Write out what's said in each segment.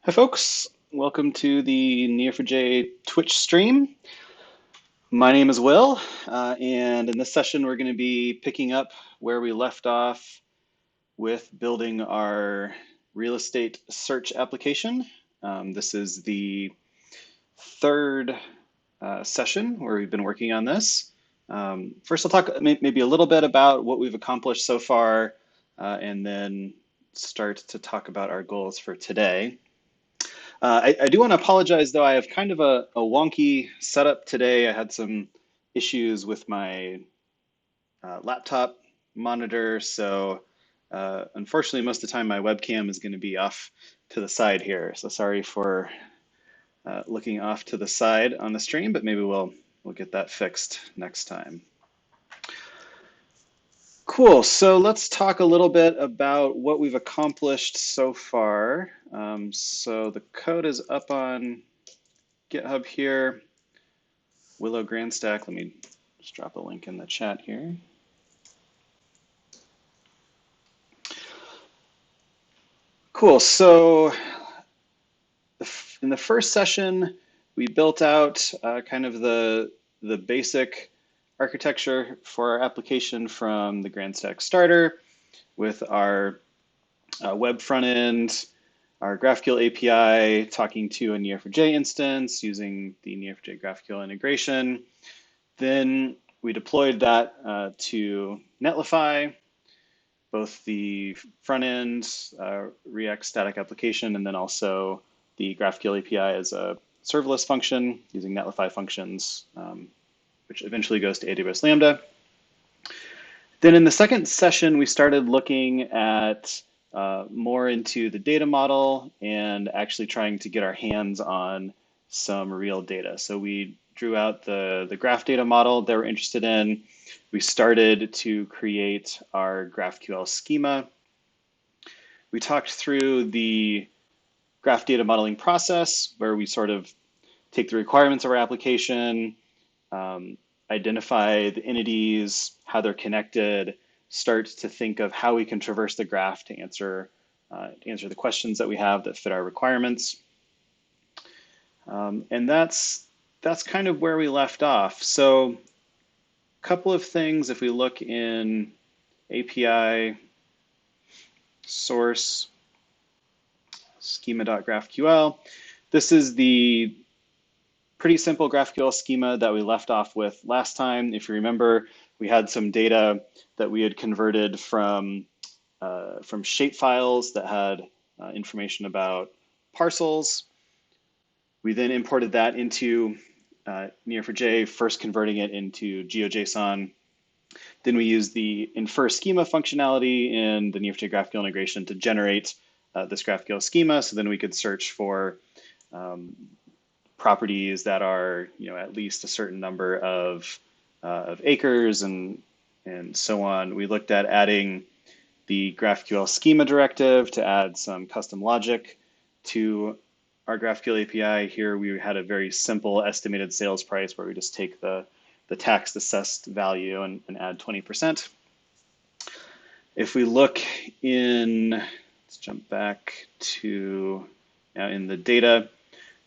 Hi folks, welcome to the Neo4j Twitch stream. My name is Will, and in this session we're going to be picking up where we left off with building our real estate search application. This is the third session where we've been working on this. First I'll talk maybe a little bit about what we've accomplished so far, and then start to talk about our goals for today. I do want to apologize, though. I have kind of a wonky setup today. I had some issues with my laptop monitor, so unfortunately, most of the time my webcam is going to be off to the side here. So sorry for looking off to the side on the stream, but maybe we'll get that fixed next time. Cool, so let's talk a little bit about what we've accomplished so far. So the code is up on GitHub here. Willow GRANDstack, let me just drop a link in the chat here. Cool, so in the first session, we built out kind of the basic architecture for our application from the GRANDstack starter with our web front end, our GraphQL API talking to a Neo4j instance using the Neo4j GraphQL integration. Then we deployed that to Netlify, both the front end React static application and then also the GraphQL API as a serverless function using Netlify functions, which eventually goes to AWS Lambda. Then in the second session, we started looking at more into the data model and actually trying to get our hands on some real data. So we drew out the graph data model that we're interested in. We started to create our GraphQL schema. We talked through the graph data modeling process where we sort of take the requirements of our application, identify the entities, how they're connected, start to think of how we can traverse the graph to answer the questions that we have that fit our requirements. And that's kind of where we left off. So a couple of things, if we look in API source schema.graphql, this is the pretty simple GraphQL schema that we left off with last time. If you remember, we had some data that we had converted from shape files that had information about parcels. We then imported that into Neo4j, first converting it into Geo JSON. Then we used the infer schema functionality in the Neo4j GraphQL integration to generate this GraphQL schema. So then we could search for properties that are, at least a certain number of acres and so on. We looked at adding the GraphQL schema directive to add some custom logic to our GraphQL API. Here we had a very simple estimated sales price where we just take the tax assessed value and add 20%. If we look in, let's jump back to in the data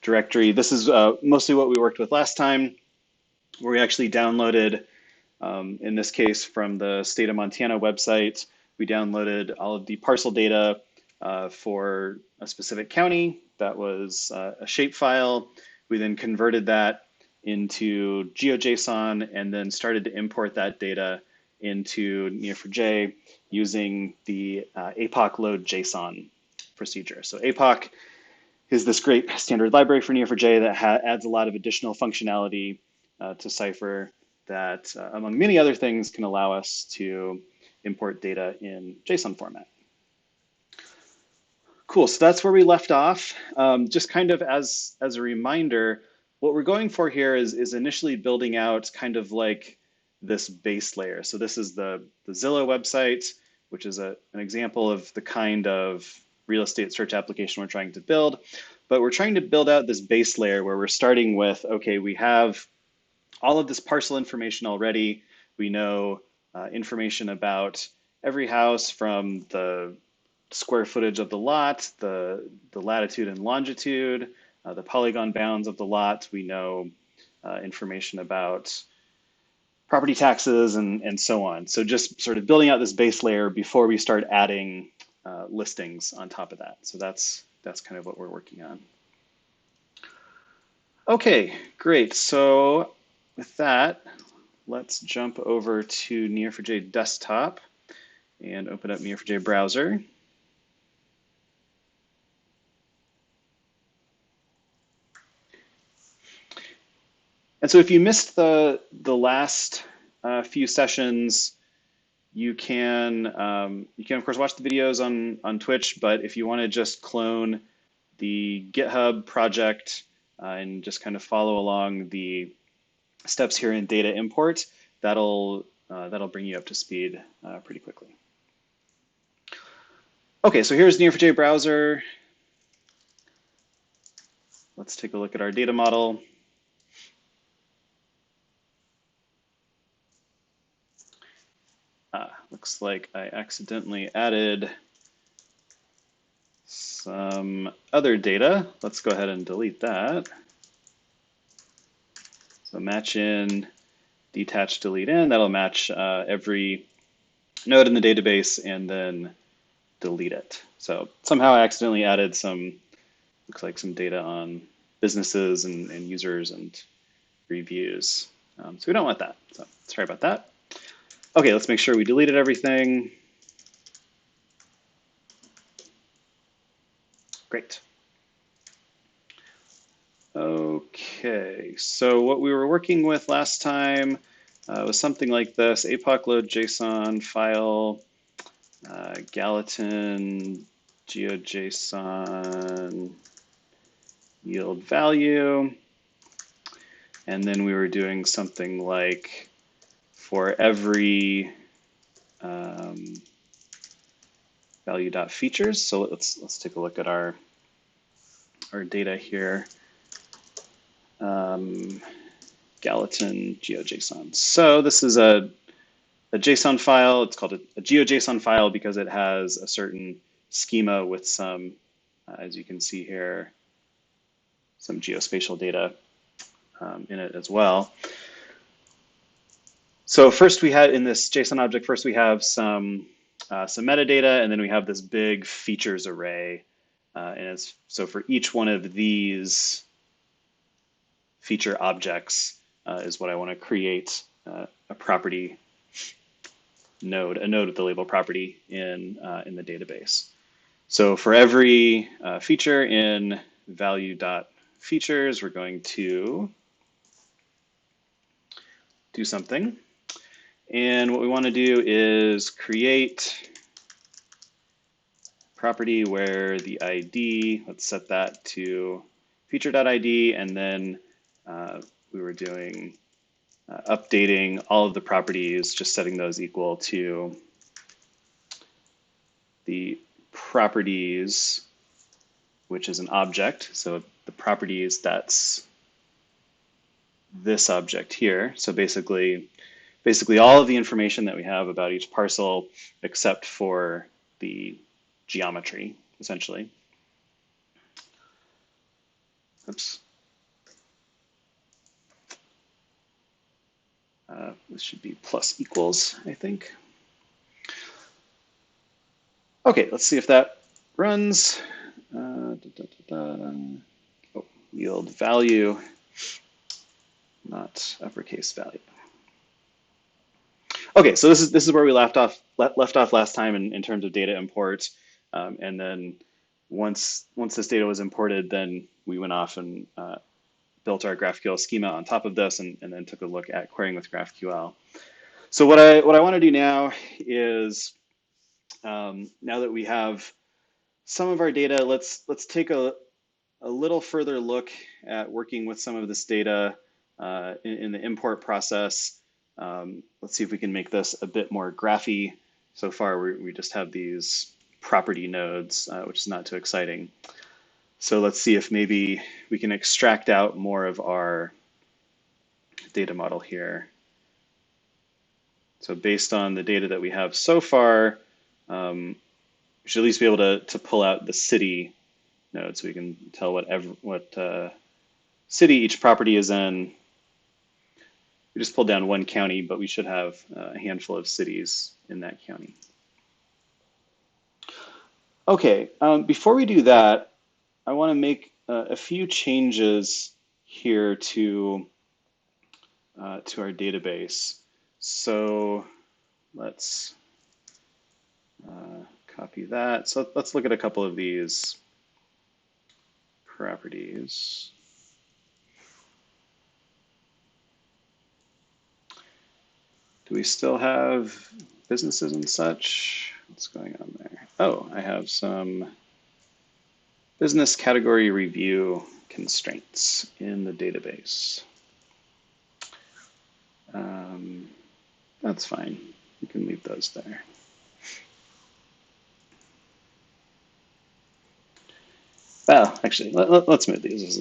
directory. This is mostly what we worked with last time, where we actually downloaded, in this case from the state of Montana website, we downloaded all of the parcel data for a specific county. That was a shapefile. We then converted that into GeoJSON and then started to import that data into Neo4j using the Epoch Load JSON procedure. So Epoch is this great standard library for Neo4j that adds a lot of additional functionality to Cipher that, among many other things, can allow us to import data in JSON format. Cool, so that's where we left off. Just kind of as a reminder, what we're going for here is initially building out kind of like this base layer. So this is the Zillow website, which is an example of the kind of real estate search application we're trying to build. But we're trying to build out this base layer where we're starting with, okay, we have all of this parcel information already. We know information about every house from the square footage of the lot, the latitude and longitude, the polygon bounds of the lot. We know information about property taxes and so on. So just sort of building out this base layer before we start adding listings on top of that. So that's kind of what we're working on. Okay, great. So with that, let's jump over to Neo4j desktop and open up Neo4j browser. And so if you missed the last few sessions, you can of course watch the videos on Twitch, but if you want to just clone the GitHub project and just kind of follow along the steps here in data import, that'll bring you up to speed pretty quickly. Okay, so here's Neo4j browser. Let's take a look at our data model. Looks like I accidentally added some other data. Let's go ahead and delete that. So match in, detach, delete in. That'll match every node in the database and then delete it. So somehow I accidentally added some, looks like some data on businesses and users and reviews. So we don't want that. So sorry about that. Okay, let's make sure we deleted everything. Great. Okay, so what we were working with last time was something like this: Epoch Load JSON file, Gallatin Geo JSON yield value, and then we were doing something like for every value.features. So let's take a look at our data here. Gallatin Geo JSON. So this is a JSON file. It's called a Geo JSON file because it has a certain schema with some, as you can see here, some geospatial data in it as well. So first we had in this JSON object, first we have some metadata, and then we have this big features array. And so for each one of these feature objects is what I want to create a property node, a node with the label property in the database. So for every feature in value.features, we're going to do something. And what we want to do is create property where the ID, let's set that to feature.id, and then we were doing updating all of the properties, just setting those equal to the properties, which is an object. So the properties, that's this object here. So basically all of the information that we have about each parcel except for the geometry, essentially. Oops. This should be plus equals, I think. Okay, let's see if that runs. Oh, yield value, not uppercase value. Okay, so this is where we left off last time in terms of data import, and then once this data was imported, then we went off and built our GraphQL schema on top of this, and then took a look at querying with GraphQL. So what I want to do now is now that we have some of our data, let's take a little further look at working with some of this data in the import process. Let's see if we can make this a bit more graphy. So far, we just have these property nodes, which is not too exciting. So let's see if maybe we can extract out more of our data model here. So based on the data that we have so far, we should at least be able to pull out the city node so we can tell what city each property is in. We just pulled down one county, but we should have a handful of cities in that county. Okay, before we do that, I want to make a few changes here to our database. So let's copy that. So let's look at a couple of these properties. Do we still have businesses and such? What's going on there? Oh, I have some business category review constraints in the database. That's fine. You can leave those there. Well, actually, let's move these.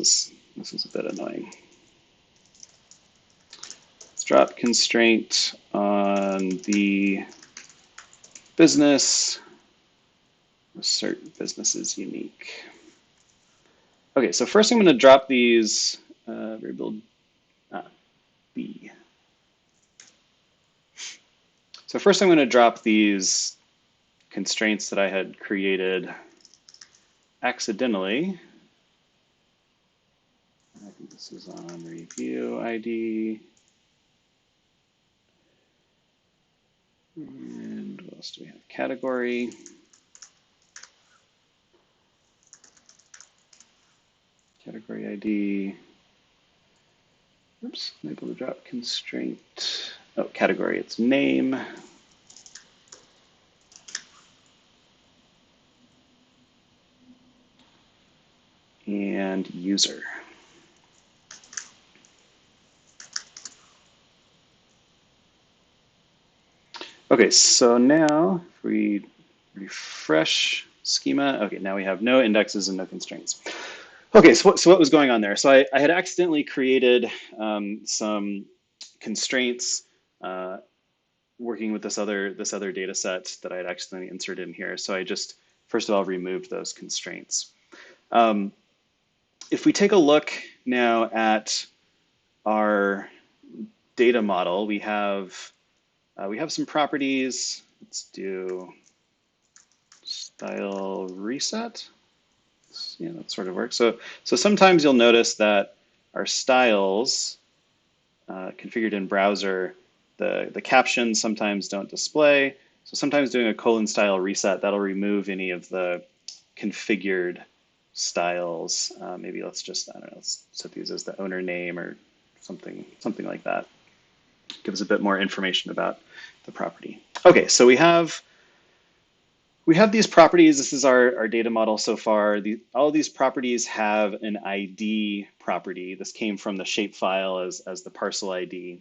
This is a bit annoying. Let's drop constraint on the business. Assert business is unique. Okay, so first I'm going to drop these variable B. So first I'm going to drop these constraints that I had created accidentally. I think this is on review ID. And what else do we have? Category. Category ID. Oops, I'm able to drop constraint. Oh, category, it's name. And user. Okay, so now if we refresh schema, okay, now we have no indexes and no constraints. Okay, so what was going on there? So I had accidentally created some constraints working with this other data set that I had accidentally inserted in here. So I just, first of all, removed those constraints. If we take a look now at our data model, we have some properties. Let's do style reset. Yeah, that sort of works. So sometimes you'll notice that our styles configured in browser, the captions sometimes don't display. So sometimes doing a colon style reset, that'll remove any of the configured styles. Maybe let's just, I don't know, let's set these as the owner name or something like that. Gives a bit more information about the property. Okay, so we have these properties. This is our data model so far. All of these properties have an ID property. This came from the shapefile as the parcel ID.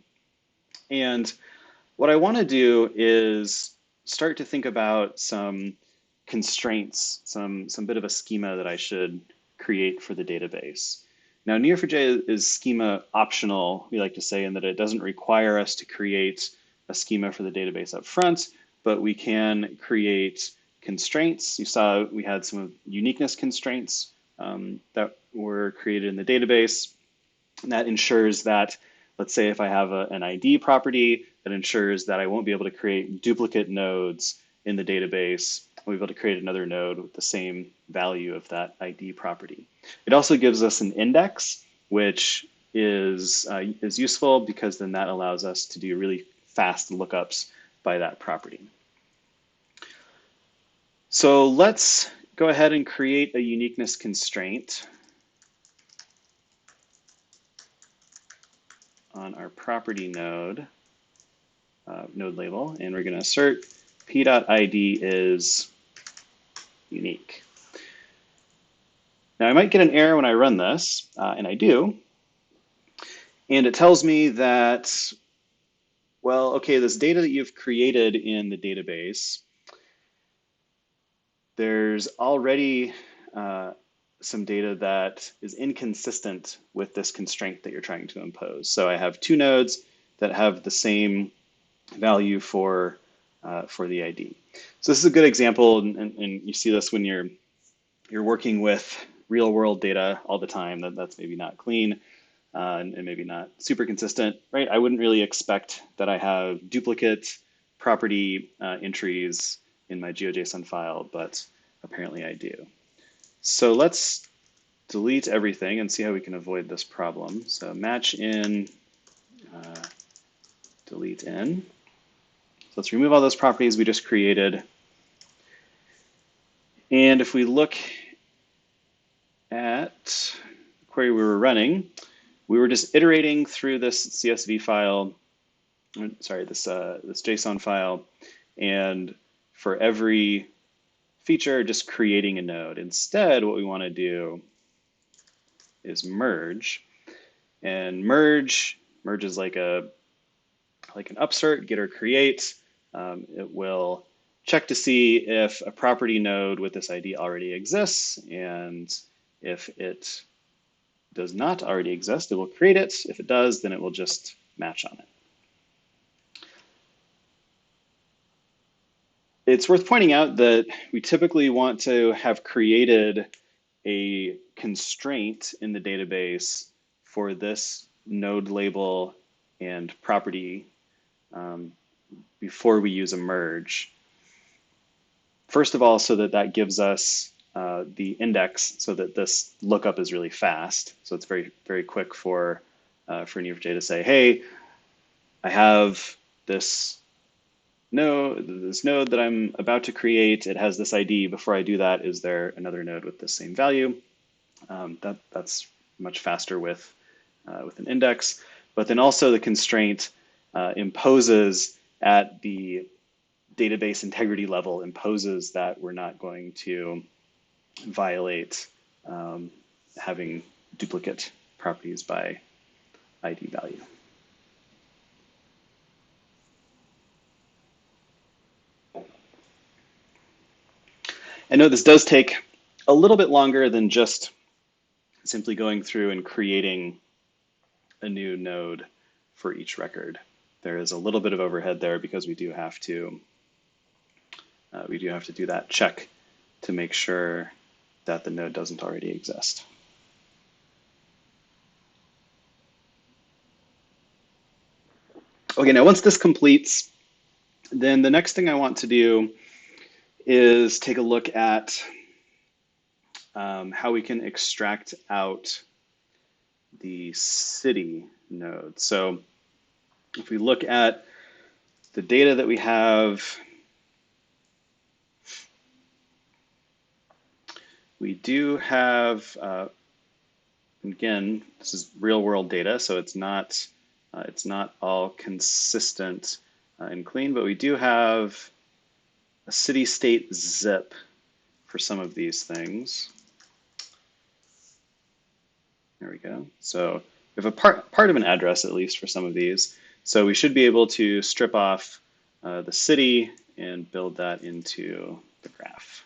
And what I want to do is start to think about some constraints, some bit of a schema that I should create for the database. Now, Neo4j is schema optional, we like to say, in that it doesn't require us to create a schema for the database up front, but we can create constraints. You saw we had some uniqueness constraints that were created in the database. And that ensures that, let's say if I have an ID property, that ensures that I won't be able to create duplicate nodes in the database. I'll be able to create another node with the same value of that ID property. It also gives us an index, which is useful because then that allows us to do really fast lookups by that property. So let's go ahead and create a uniqueness constraint on our property node, node label, and we're going to assert p.id is unique. Now I might get an error when I run this, and I do, and it tells me that, well, okay, this data that you've created in the database, there's already some data that is inconsistent with this constraint that you're trying to impose. So I have two nodes that have the same value for the ID. So this is a good example, and you see this when you're working with real world data all the time. That's maybe not clean and maybe not super consistent, right? I wouldn't really expect that I have duplicate property entries in my Geo JSON file, but apparently I do. So let's delete everything and see how we can avoid this problem. So match in, delete in. So let's remove all those properties we just created. And if we look at the query we were running, we were just iterating through this CSV file, sorry, this JSON file, and for every feature, just creating a node. Instead, what we want to do is merge. And merge is like an upsert, get or create. It will check to see if a property node with this ID already exists, and if it does not already exist, it will create it. If it does, then it will just match on it. It's worth pointing out that we typically want to have created a constraint in the database for this node label and property before we use a merge. First of all, so that gives us the index so that this lookup is really fast. So it's very, very quick for Neo4j to say, hey, I have this node that I'm about to create. It has this ID. Before I do that, is there another node with the same value? That's much faster with an index. But then also the constraint imposes at the database integrity level, imposes that we're not going to violate having duplicate properties by ID value. I know this does take a little bit longer than just simply going through and creating a new node for each record. There is a little bit of overhead there because we do have to do that check to make sure that the node doesn't already exist. Okay, now once this completes, then the next thing I want to do is take a look at how we can extract out the city node. So if we look at the data that we have, we do have, again, this is real world data, so it's not all consistent and clean, but we do have a city state zip for some of these things. There we go. So we have a part of an address, at least for some of these. So we should be able to strip off the city and build that into the graph.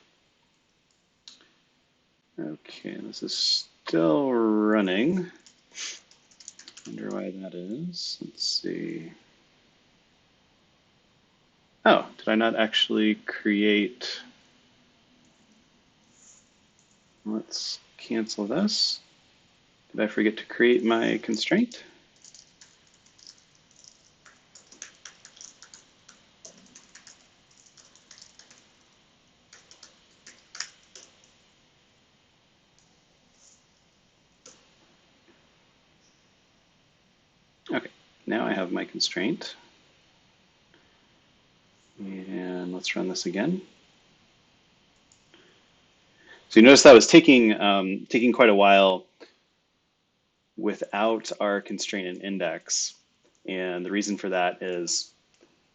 Okay, this is still running. Wonder why that is. Let's see. Oh, did I not actually create? Let's cancel this. Did I forget to create my constraint? Okay, now I have my constraint. And let's run this again. So you notice that was taking quite a while without our constraint and index. And the reason for that is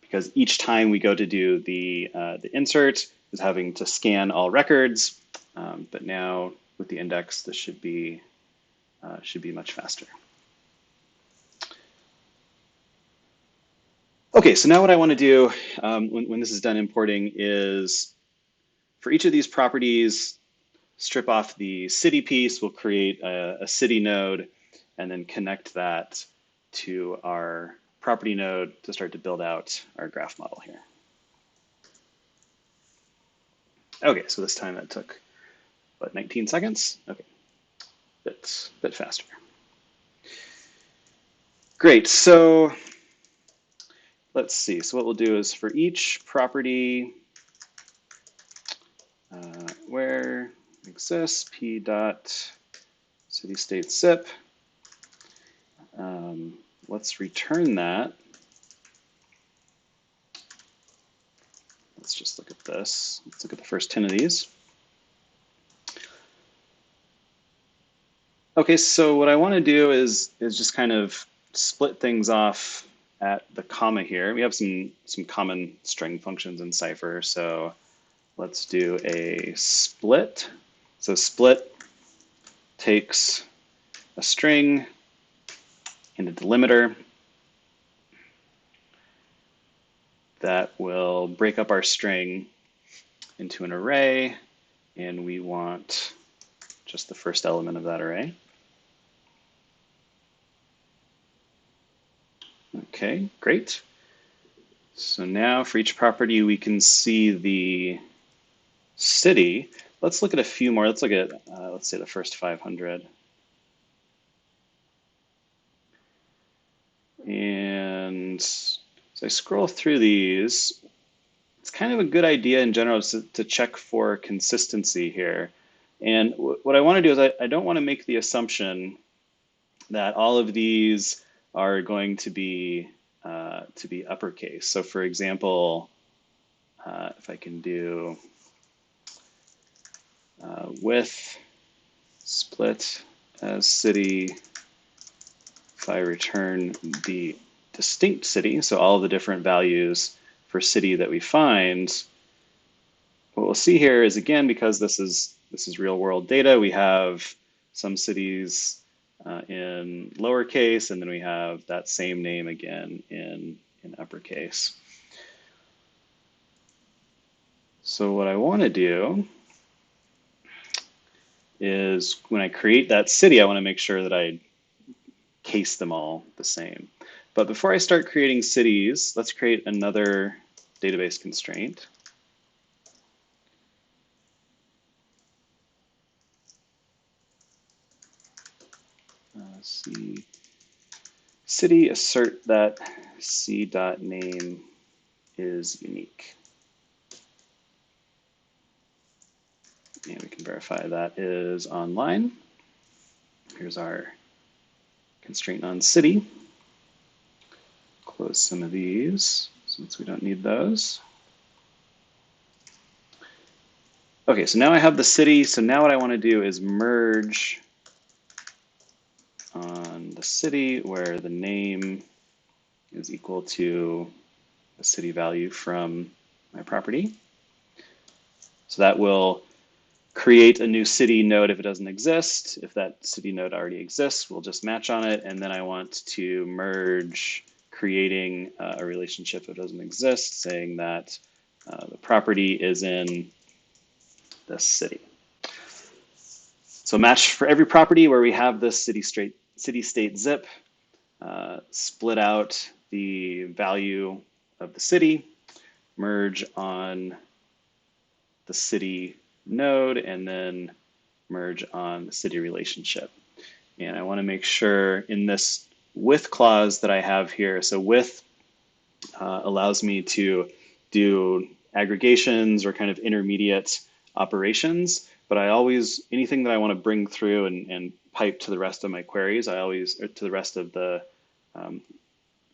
because each time we go to do the insert is having to scan all records. But now with the index, this should be much faster. Okay, so now what I want to do when this is done importing is for each of these properties, strip off the city piece. We'll create a city node and then connect that to our property node to start to build out our graph model here. Okay, so this time that took, what, 19 seconds? Okay, bit faster. Great, so let's see. So what we'll do is for each property where exists, p dot city state zip, let's return that. Let's just look at this. Let's look at the first 10 of these. Okay, so what I want to do is just kind of split things off at the comma here. We have some common string functions in Cipher, so let's do a split. So split takes a string and a delimiter that will break up our string into an array, and we want just the first element of that array. Okay, great. So now for each property, we can see the city. Let's look at a few more. Let's look at, let's say the first 500. And as I scroll through these, it's kind of a good idea in general to check for consistency here. And what I want to do is I don't want to make the assumption that all of these are going to be uppercase. So for example, if I can do with split as city, if I return the distinct city, so all the different values for city that we find, what we'll see here is, again, because this is real world data, we have some cities in lowercase, and then we have that same name again in uppercase. So what I want to do is when I create that city, I want to make sure that I case them all the same. But before I start creating cities, let's create another database constraint. C city assert that c.name is unique. And we can verify that is online. Here's our constraint on city. Close some of these since we don't need those. Okay, so now I have the city. So now what I want to do is merge on the city where the name is equal to the city value from my property. So that will create a new city node if it doesn't exist. If that city node already exists, we'll just match on it. And then I want to merge creating a relationship that doesn't exist, saying that the property is in this city. So match for every property where we have this city state zip, split out the value of the city, merge on the city node, and then merge on the city relationship. And I want to make sure in this with clause that I have here, so with allows me to do aggregations or kind of intermediate operations, but I always, anything that I want to bring through and pipe to the rest of my queries, or to the rest of the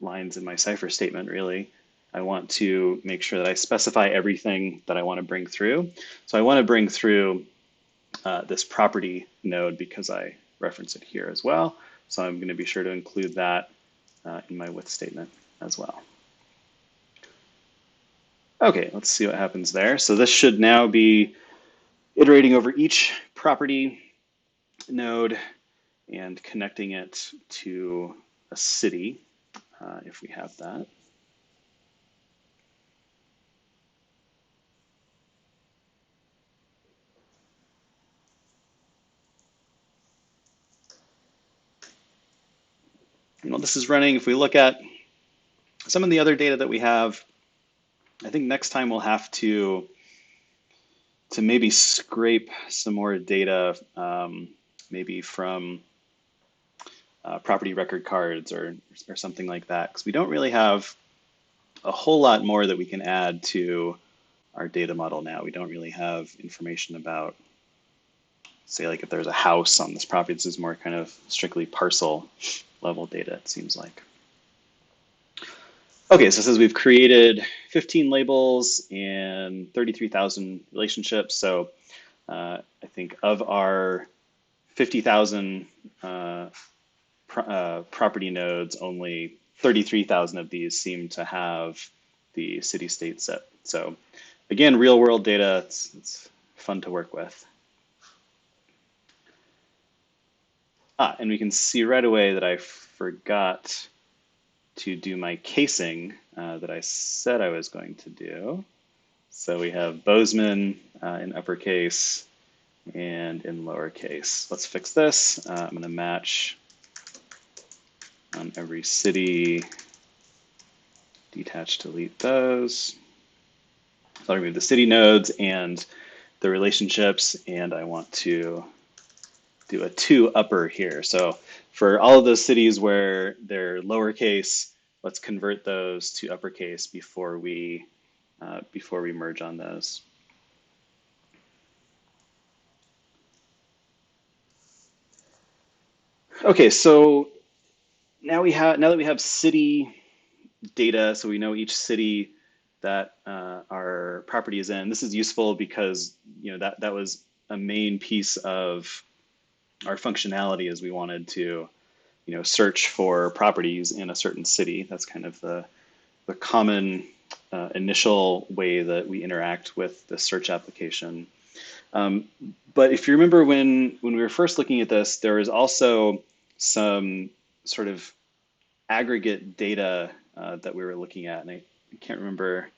lines in my Cipher statement, really, I want to make sure that I specify everything that I want to bring through. So I want to bring through this property node because I reference it here as well. So I'm going to be sure to include that in my with statement as well. Okay, let's see what happens there. So this should now be iterating over each property node and connecting it to a city if we have that. And while this is running, if we look at some of the other data that we have, I think next time we'll have to to maybe scrape some more data, maybe from property record cards or something like that, because we don't really have a whole lot more that we can add to our data model now. We don't really have information about, say, like if there's a house on this property. This is more kind of strictly parcel level data, it seems like. Okay, so it says we've created 15 labels and 33,000 relationships. So I think of our 50,000 property nodes, only 33,000 of these seem to have the city-state set. So again, real world data, it's fun to work with. And we can see right away that I forgot to do my casing that I said I was going to do. So we have Bozeman in uppercase and in lowercase. Let's fix this. I'm going to match on every city, detach, delete those. So I remove the city nodes and the relationships, and I want to do a to upper here. So for all of those cities where they're lowercase, let's convert those to uppercase before we merge on those. Okay, so now that we have city data, so we know each city that our property is in. This is useful because that was a main piece of our functionality, as we wanted to search for properties in a certain city. That's kind of the common initial way that we interact with the search application. But if you remember when we were first looking at this, there was also some sort of aggregate data that we were looking at, and I can't remember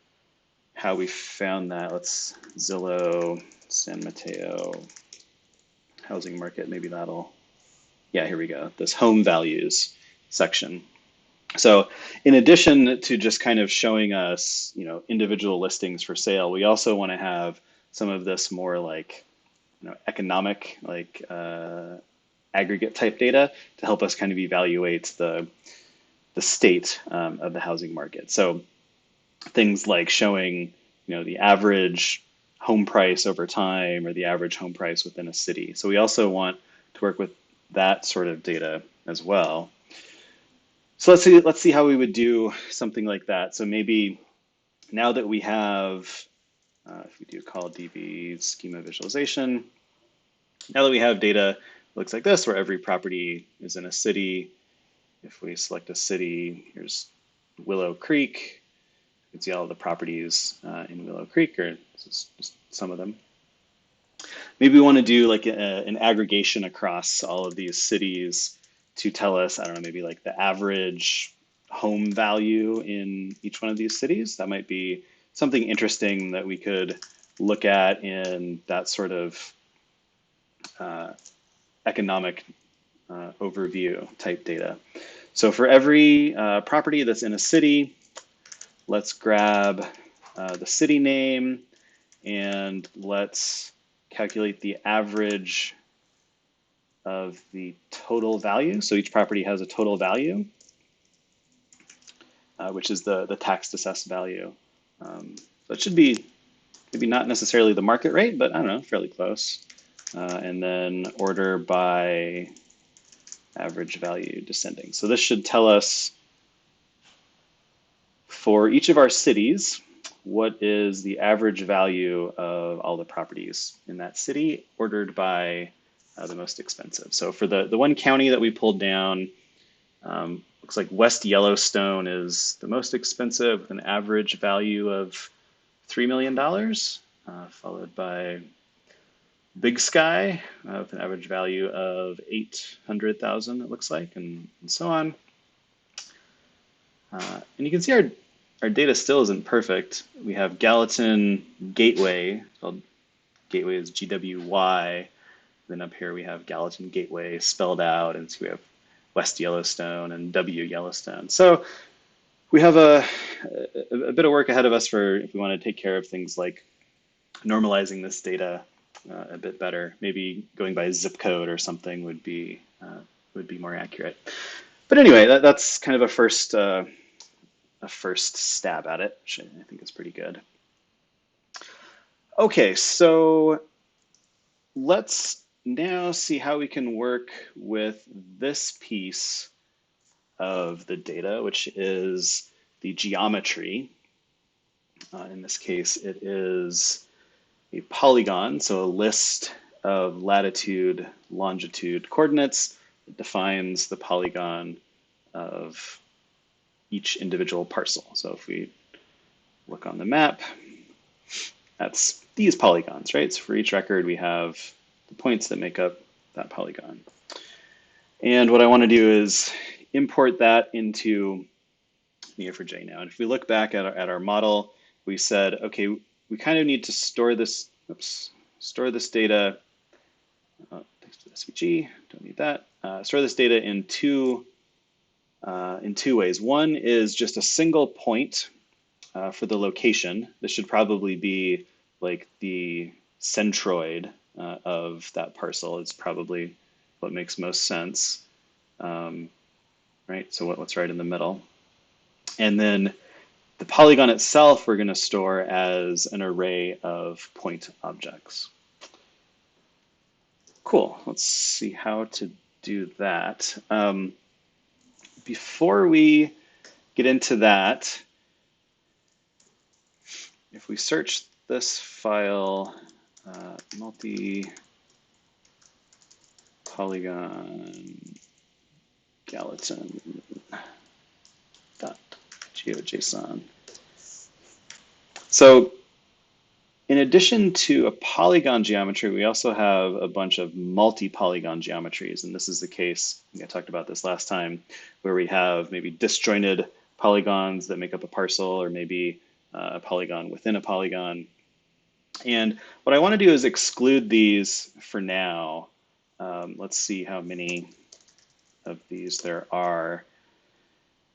how we found that. Let's Zillow, San Mateo, housing market, maybe that'll, yeah, here we go, this home values section. So in addition to just kind of showing us, individual listings for sale, we also want to have some of this more like, economic, like aggregate type data to help us kind of evaluate the state of the housing market. So things like showing, the average home price over time or the average home price within a city. So we also want to work with that sort of data as well. So let's see how we would do something like that. So maybe now that we have, if we do call DB schema visualization, now that we have data looks like this, where every property is in a city. If we select a city, here's Willow Creek. You can see all of the properties in Willow Creek, or just some of them. Maybe we want to do like an aggregation across all of these cities to tell us, I don't know, maybe like the average home value in each one of these cities. That might be something interesting that we could look at in that sort of economic overview type data. So for every property that's in a city, let's grab the city name and let's calculate the average of the total value. So each property has a total value, which is the taxed assessed value. So it should be maybe not necessarily the market rate, but I don't know, fairly close. And then order by average value descending. So this should tell us for each of our cities, what is the average value of all the properties in that city ordered by the most expensive. So for the one county that we pulled down, looks like West Yellowstone is the most expensive with an average value of $3 million, followed by Big Sky with an average value of 800,000, it looks like, and so on. And you can see our data still isn't perfect. We have Gallatin Gateway, called Gateway is GWY. Then up here we have Gallatin Gateway spelled out, and so we have West Yellowstone and W Yellowstone. So we have a bit of work ahead of us for if we want to take care of things like normalizing this data a bit better. Maybe going by zip code or something would be more accurate. But anyway, that's kind of a first stab at it, which I think is pretty good. Okay, so let's now see how we can work with this piece of the data, which is the geometry. In this case, it is a polygon, so a list of latitude, longitude coordinates that defines the polygon of each individual parcel. So if we look on the map, that's these polygons, right? So for each record, we have the points that make up that polygon. And what I want to do is import that into Neo4j now. And if we look back at our model, we said, okay, we kind of need to store this, store this data, thanks to SVG, don't need that. Store this data in two ways. One is just a single point for the location. This should probably be like the centroid of that parcel. It's probably what makes most sense, right? So what's right in the middle. And then the polygon itself, we're going to store as an array of point objects. Cool. Let's see how to do that. Before we get into that, if we search this file, multi-polygon Gallatin Geo JSON. So in addition to a polygon geometry, we also have a bunch of multi-polygon geometries. And this is the case, I think I talked about this last time, where we have maybe disjointed polygons that make up a parcel, or maybe a polygon within a polygon. And what I want to do is exclude these for now. Let's see how many of these there are.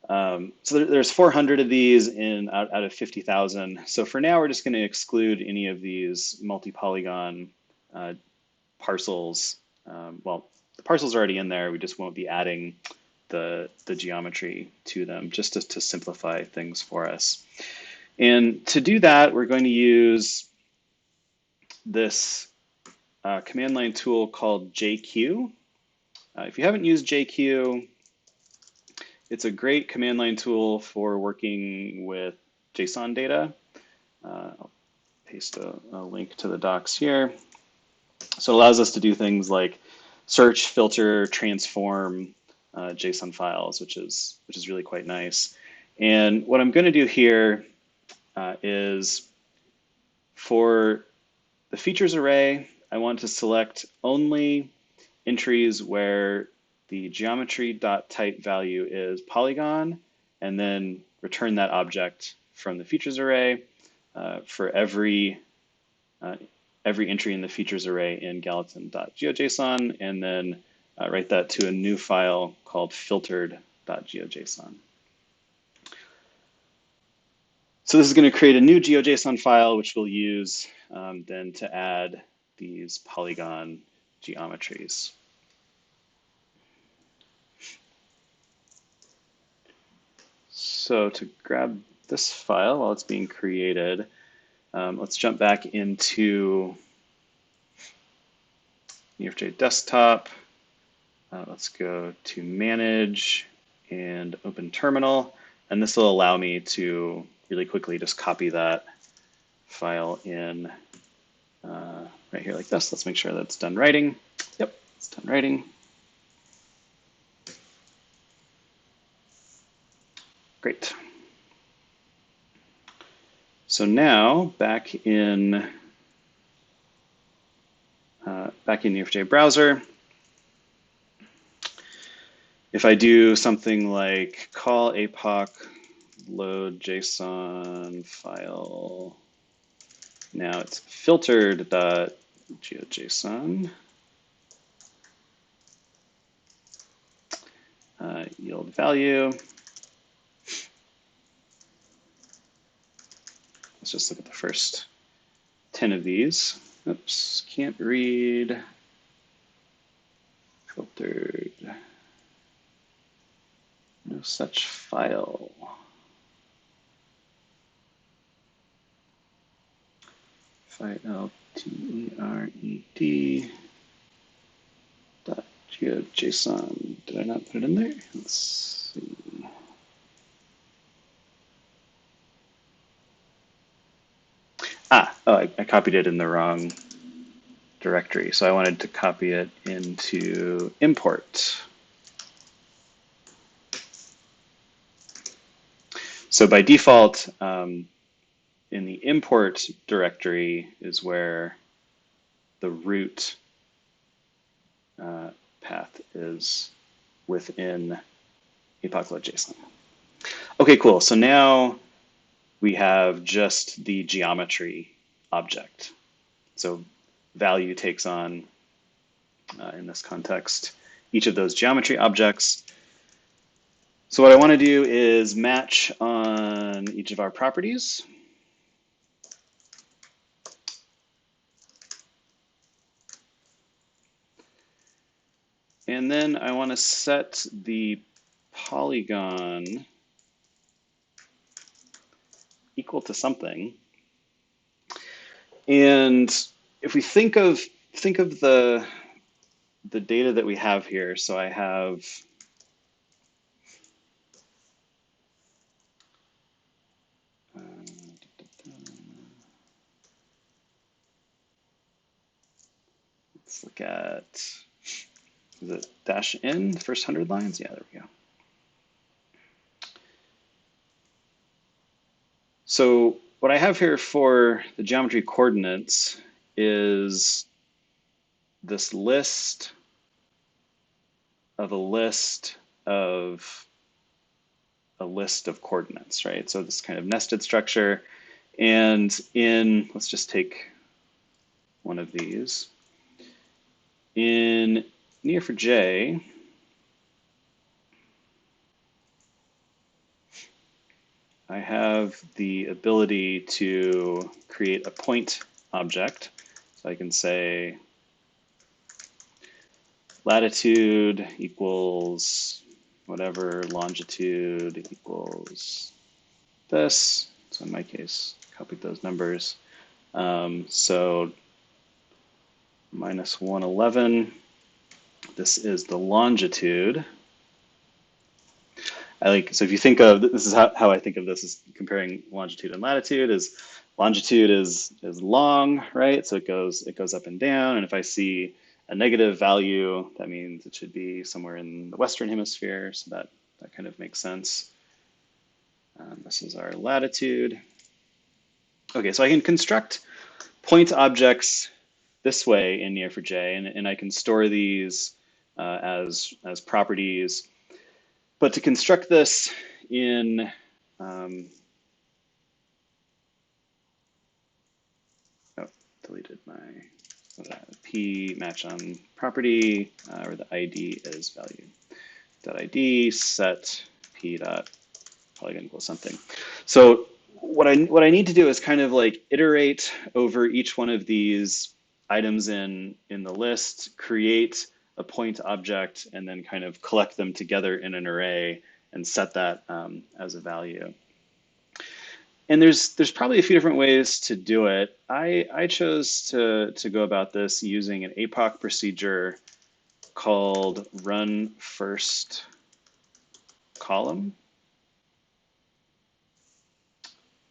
So there's 400 of these out of 50,000. So for now, we're just going to exclude any of these multi-polygon parcels. Well, the parcels are already in there. We just won't be adding the geometry to them, just to simplify things for us. And to do that, we're going to use this command line tool called JQ. If you haven't used JQ, it's a great command line tool for working with JSON data. I'll paste a link to the docs here. So it allows us to do things like search, filter, transform JSON files, which is really quite nice. And what I'm going to do here is for the features array, I want to select only entries where the geometry.type value is polygon, and then return that object from the features array for every entry in the features array in Gallatin.geojson, and then write that to a new file called filtered.geojson. So this is going to create a new GeoJSON file, which we'll use then to add these polygon geometries. So to grab this file while it's being created, let's jump back into Neo4j desktop. Let's go to manage and open terminal. And this will allow me to really quickly just copy that file in right here like this. Let's make sure that's done writing. Yep, it's done writing. Great. So now back in Neo4j browser, if I do something like call Epoch Load JSON file, now it's filtered.geojson. Yield value. Let's just look at the first 10 of these. Oops, can't read. Filtered. No such file. Filtered dot Geo JSON. Did I not put it in there? Let's see. I copied it in the wrong directory. So I wanted to copy it into import. So by default, in the import directory is where the root path is within Epoch Load JSON. Okay, cool. So now we have just the geometry object. So value takes on, in this context, each of those geometry objects. So what I want to do is match on each of our properties. And then I want to set the polygon equal to something. And if we think of the data that we have here, so I have let's look at, is it dash in, the first 100 lines? Yeah, there we go. So what I have here for the geometry coordinates is this list of a list of coordinates, right? So this kind of nested structure. And in, let's just take one of these. In Neo4j, I have the ability to create a point object. So I can say latitude equals whatever, longitude equals this. So in my case, copied those numbers. So minus 111, this is the longitude. So if you think of, this is how I think of this, is comparing longitude and latitude, is longitude is long, right? So it goes up and down. And if I see a negative value, that means it should be somewhere in the Western hemisphere. So that kind of makes sense. This is our latitude. Okay, so I can construct point objects this way in Neo4j, and I can store these as properties. But to construct this in deleted my p match on property, where the ID is value dot ID set p dot polygon equals something. So what I need to do is kind of like iterate over each one of these items in the list, create a point object, and then kind of collect them together in an array and set that as a value. And there's probably a few different ways to do it. I chose to go about this using an Epoch procedure called run first column.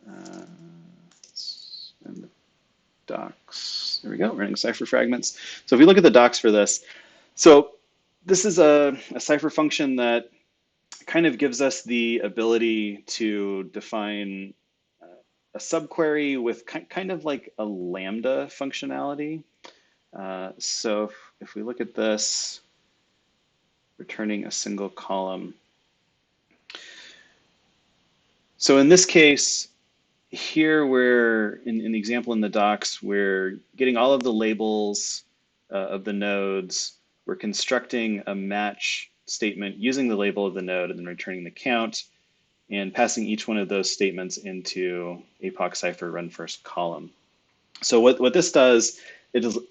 And the docs, there we go, running Cipher fragments. So if we look at the docs for this, so this is a Cipher function that kind of gives us the ability to define a subquery with kind of like a lambda functionality. So if we look at this, returning a single column. So in this case, here we're, in the example in the docs, we're getting all of the labels of the nodes. We're constructing a match statement using the label of the node and then returning the count and passing each one of those statements into Epoch Cipher run first column. So what this does,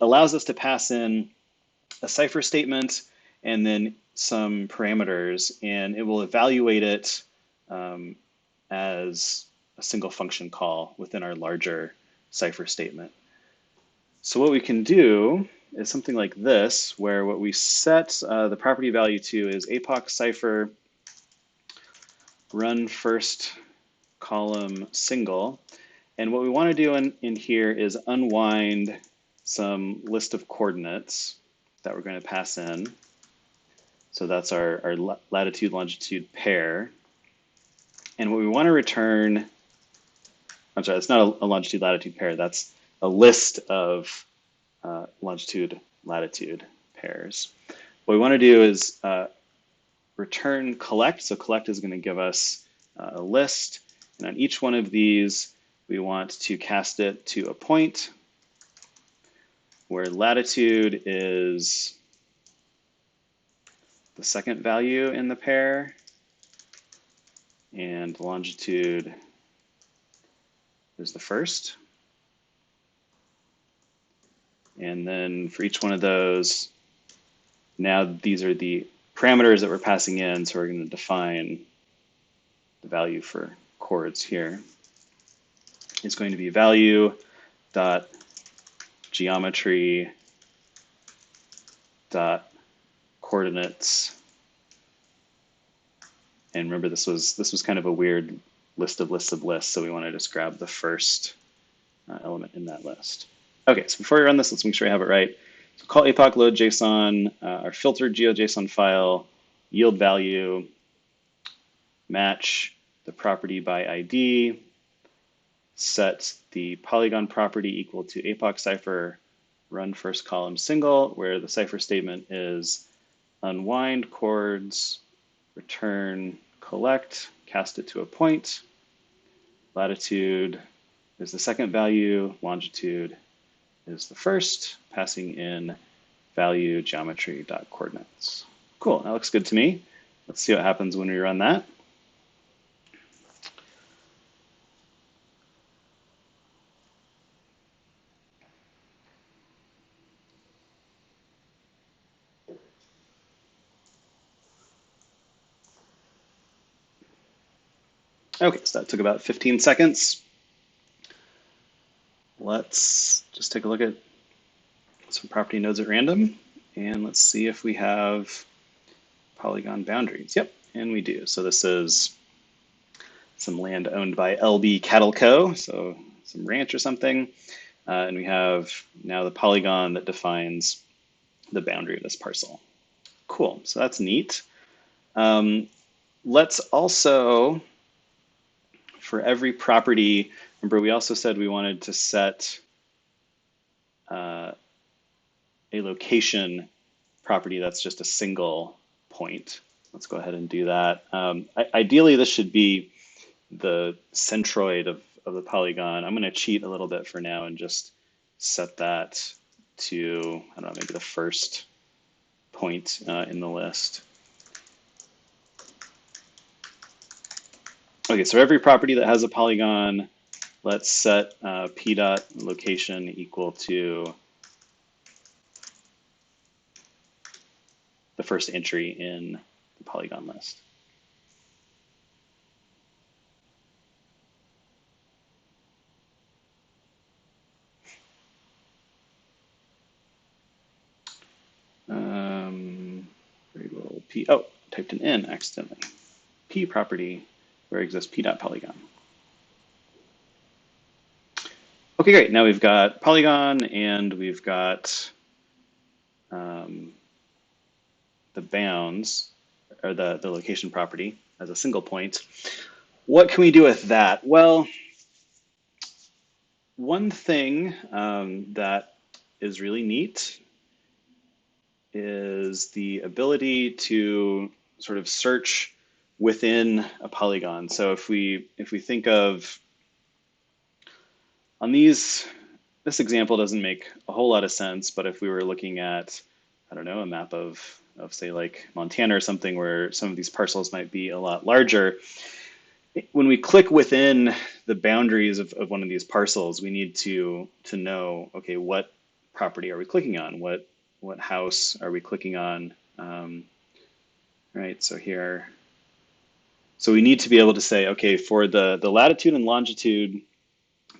allows us to pass in a Cipher statement and then some parameters, and it will evaluate it as a single function call within our larger Cipher statement. So what we can do is something like this, where what we set the property value to is Epoch Cipher run first column single. And what we want to do in here is unwind some list of coordinates that we're going to pass in. So that's our latitude, longitude pair. And what we want to return, I'm sorry, it's not a longitude, latitude pair. That's a list of longitude, latitude pairs. What we want to do is return collect. So collect is going to give us a list. And on each one of these, we want to cast it to a point where latitude is the second value in the pair and longitude is the first. And then for each one of those, now these are the parameters that we're passing in, so we're going to define the value for chords here. It's going to be value dot geometry dot coordinates. And remember, this was kind of a weird list of lists of lists, so we want to just grab the first element in that list. Okay, so before we run this, let's make sure I have it right. So call Epoch Load JSON, our filtered Geo JSON file, yield value, match the property by ID, set the Polygon property equal to Epoch Cipher run first column single, where the Cipher statement is unwind chords, return collect, cast it to a point. Latitude is the second value, longitude is the first, passing in value geometry.coordinates. Cool, that looks good to me. Let's see what happens when we run that. Okay, so that took about 15 seconds. Let's just take a look at some property nodes at random, and let's see if we have Polygon Boundaries. Yep, and we do. So this is some land owned by LB Cattle Co., so some ranch or something. And we have now the polygon that defines the boundary of this parcel. Cool, so that's neat. Let's also, for every property, remember we also said we wanted to set a location property that's just a single point. Let's go ahead and do that. Ideally, this should be the centroid of the polygon. I'm going to cheat a little bit for now and just set that to, I don't know, maybe the first point in the list. Okay, so every property that has a polygon, let's set p dot location equal to the first entry in the polygon list. Variable p, oh, typed an n accidentally. P property where exists p dot polygon. Okay, great. Now we've got polygon and we've got the bounds, or the location property as a single point. What can we do with that? Well, one thing that is really neat is the ability to sort of search within a polygon. So if we think of, on these, this example doesn't make a whole lot of sense, but if we were looking at, I don't know, a map of say like Montana or something where some of these parcels might be a lot larger, when we click within the boundaries of one of these parcels, we need to know, okay, what property are we clicking on? What house are we clicking on? Right, so here, so we need to be able to say, okay, for the latitude and longitude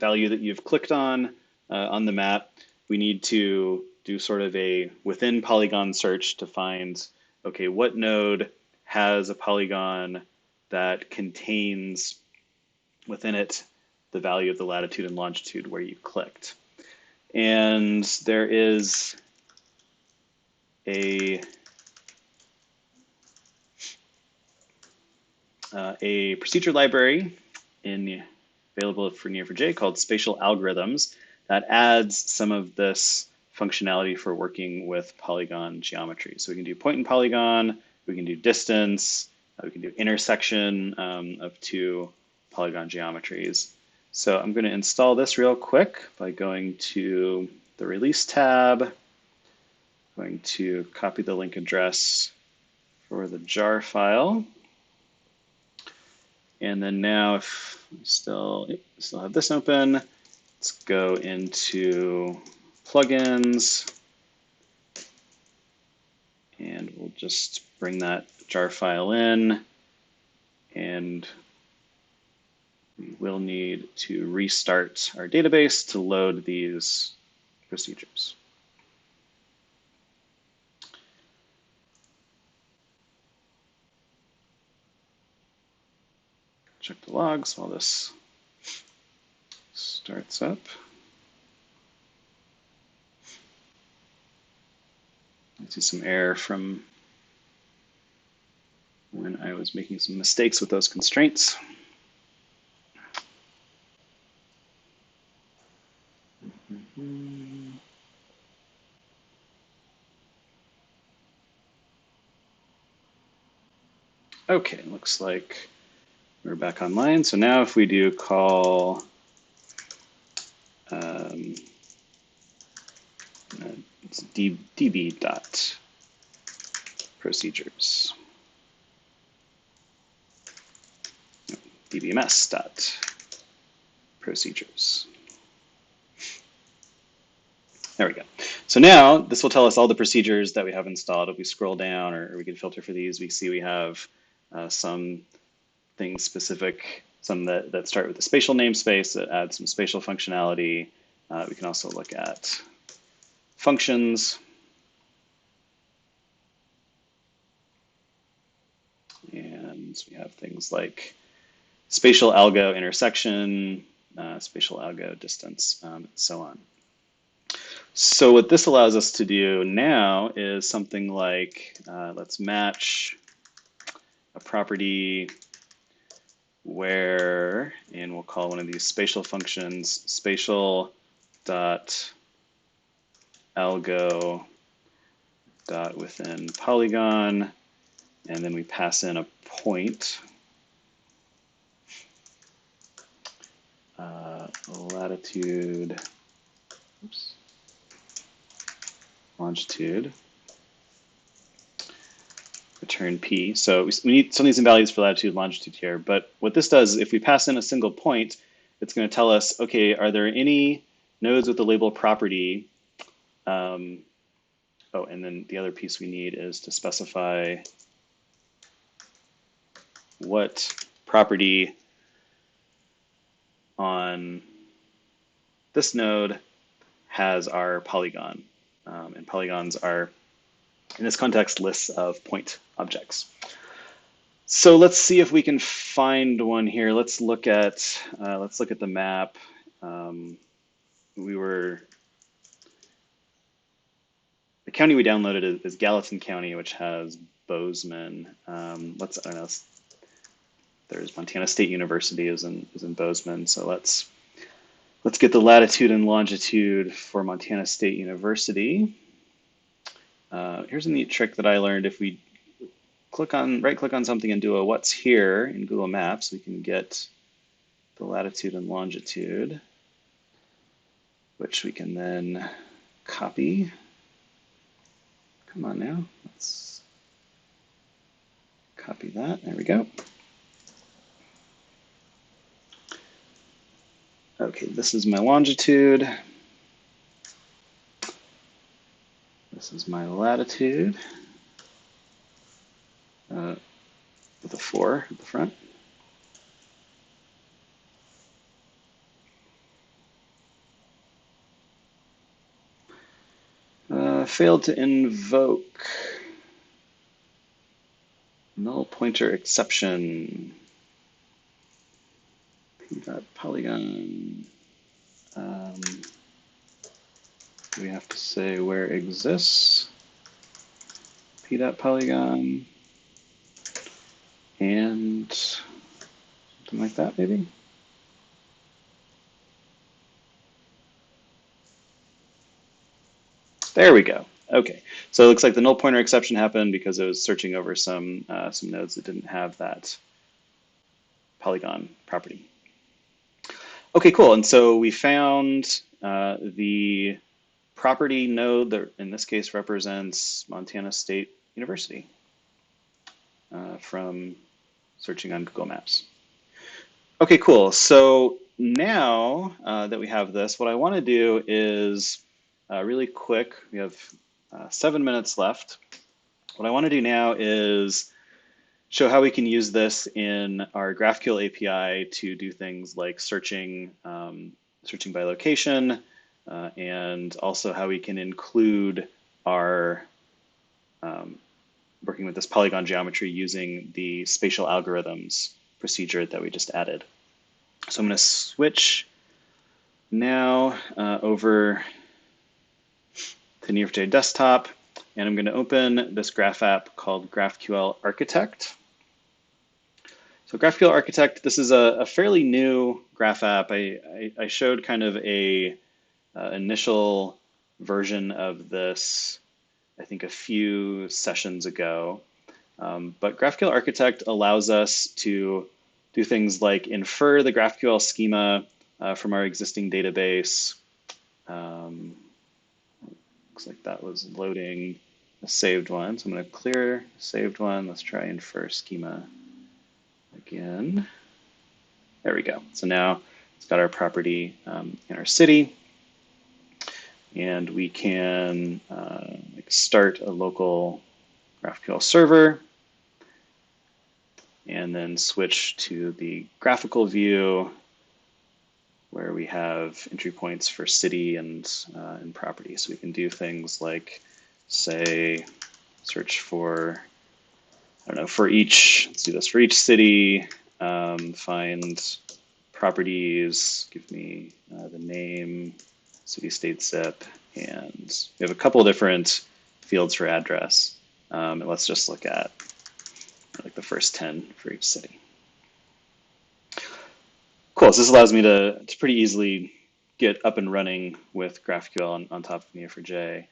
value that you've clicked on the map, we need to do sort of a within Polygon search to find, okay, what node has a polygon that contains within it the value of the latitude and longitude where you clicked. And there is a procedure library available for Neo4j called Spatial Algorithms that adds some of this functionality for working with polygon geometry. So we can do point and polygon, we can do distance, we can do intersection of two polygon geometries. So I'm going to install this real quick by going to the release tab, going to copy the link address for the jar file. And then now, if we still have this open, let's go into plugins, and we'll just bring that jar file in, and we will need to restart our database to load these procedures. Check the logs while this starts up. I see some error from when I was making some mistakes with those constraints. Okay, looks like we're back online. So now if we do call it's db.procedures, dbms.procedures. There we go. So now this will tell us all the procedures that we have installed. If we scroll down, or we can filter for these, we see we have some things specific, some that start with the spatial namespace that add some spatial functionality. We can also look at functions. And we have things like spatial algo intersection, spatial algo distance, and so on. So what this allows us to do now is something like, let's match a property where, and we'll call one of these spatial functions spatial.algo.within polygon, and then we pass in a point, latitude, oops, longitude, return P. So we need some of these values for latitude and longitude here, but what this does is if we pass in a single point, it's going to tell us, okay, are there any nodes with the label property? Oh, and then the other piece we need is to specify what property on this node has our polygon. And polygons are, in this context, lists of point objects. So let's see if we can find one here. Let's look at the map. The county we downloaded is Gallatin County, which has Bozeman. I don't know. There's Montana State University is in Bozeman. So let's get the latitude and longitude for Montana State University. Here's a neat trick that I learned. If we right click on something and do a what's here in Google Maps, we can get the latitude and longitude, which we can then copy. Come on now, let's copy that. There we go. Okay, this is my longitude. This is my latitude with a 4 at the front. Failed to invoke null pointer exception. Polygon. We have to say where exists. P.polygon. And something like that, maybe. There we go. Okay, so it looks like the null pointer exception happened because it was searching over some nodes that didn't have that polygon property. Okay, cool. And so we found the property node that in this case represents Montana State University from searching on Google Maps. Okay, cool. So now that we have this, what I want to do is really quick. We have 7 minutes left. What I want to do now is show how we can use this in our GraphQL API to do things like searching, searching by location, and also how we can include our working with this polygon geometry using the spatial algorithms procedure that we just added. So I'm going to switch now over to Neo4j desktop, and I'm going to open this graph app called GraphQL Architect. So GraphQL Architect, this is a fairly new graph app. I showed kind of a initial version of this, I think a few sessions ago. But GraphQL Architect allows us to do things like infer the GraphQL schema from our existing database. Looks like that was loading a saved one. So I'm going to clear saved one. Let's try infer schema again. There we go. So now it's got our property in our city. And we can start a local GraphQL server and then switch to the graphical view where we have entry points for city and property. So we can do things like, say, search for, I don't know, for each, let's do this, for each city, find properties, give me the name, city, state, zip, and we have a couple of different fields for address. And let's just look at like the first 10 for each city. Cool, so this allows me to pretty easily get up and running with GraphQL on top of Neo4j.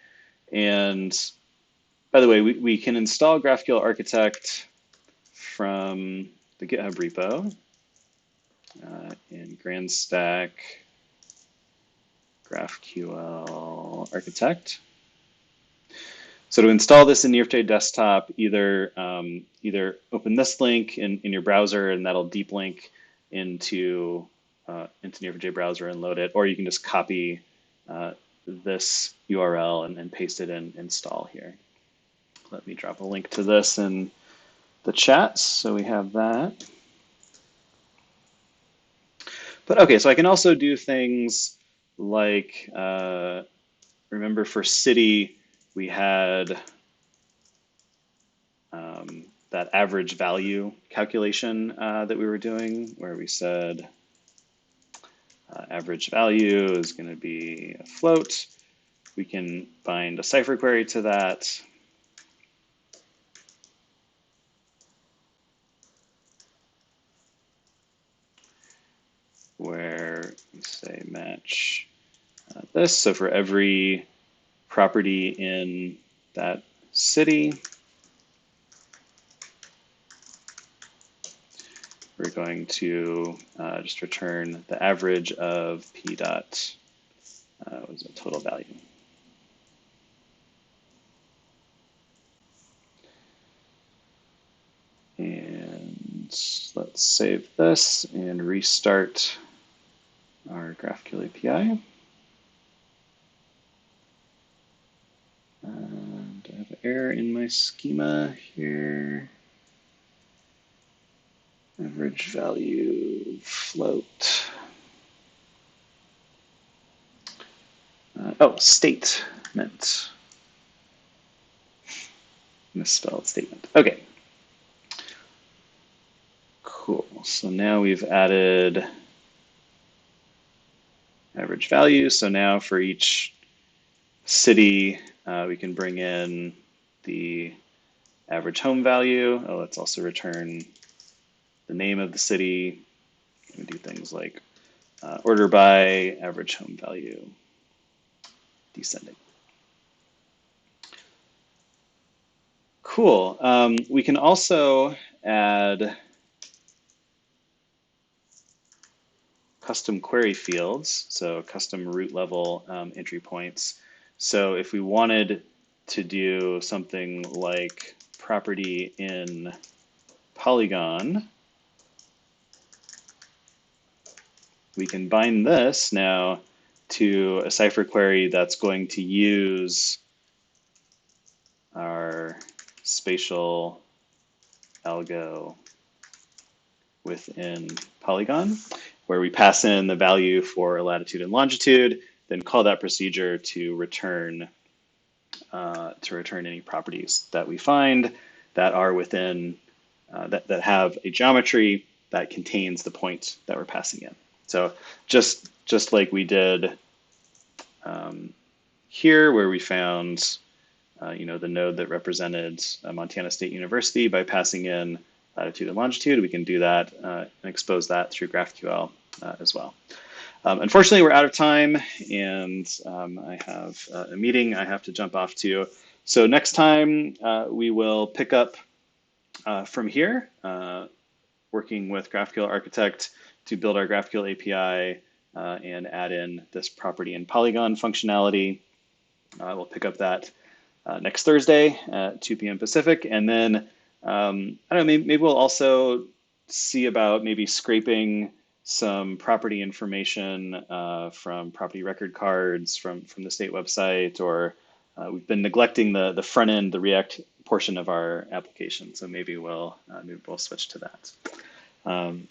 And by the way, we can install GraphQL Architect from the GitHub repo in GRANDstack GraphQL Architect. So to install this in Neo4j desktop, either open this link in your browser and that'll deep link into Neo4j browser and load it, or you can just copy this URL and paste it in install here. Let me drop a link to this in the chat so we have that. But okay, so I can also do things like, remember for city, we had that average value calculation that we were doing where we said average value is going to be a float. We can bind a Cipher query to that. Where we say match this. So for every property in that city, we're going to just return the average of p dot was a total value. And let's save this and restart our GraphQL API. And I have an error in my schema here. Average value float. Oh, statement. Misspelled statement. Okay. Cool. So now we've added average value. So now for each city, we can bring in the average home value. Oh, let's also return the name of the city. We do things like order by average home value descending. Cool. We can also add custom query fields, so custom root level entry points. So if we wanted to do something like property in Polygon, we can bind this now to a Cipher query that's going to use our spatial algo within Polygon, where we pass in the value for latitude and longitude, then call that procedure to return any properties that we find that are within that have a geometry that contains the point that we're passing in. So just like we did here, where we found the node that represented Montana State University by passing in latitude and longitude, we can do that and expose that through GraphQL as well. Unfortunately, we're out of time, and I have a meeting I have to jump off to. So next time, we will pick up from here, working with GraphQL Architect to build our GraphQL API and add in this property and Polygon functionality. We'll pick up that next Thursday at 2 p.m. Pacific, and then I don't know, maybe we'll also see about maybe scraping some property information from property record cards from the state website, or we've been neglecting the front end, the React portion of our application. So maybe we'll switch to that.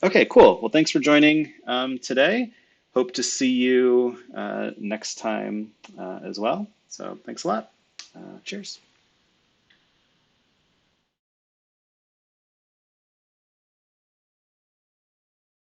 Okay, cool. Well, thanks for joining today. Hope to see you next time as well. So thanks a lot. Cheers.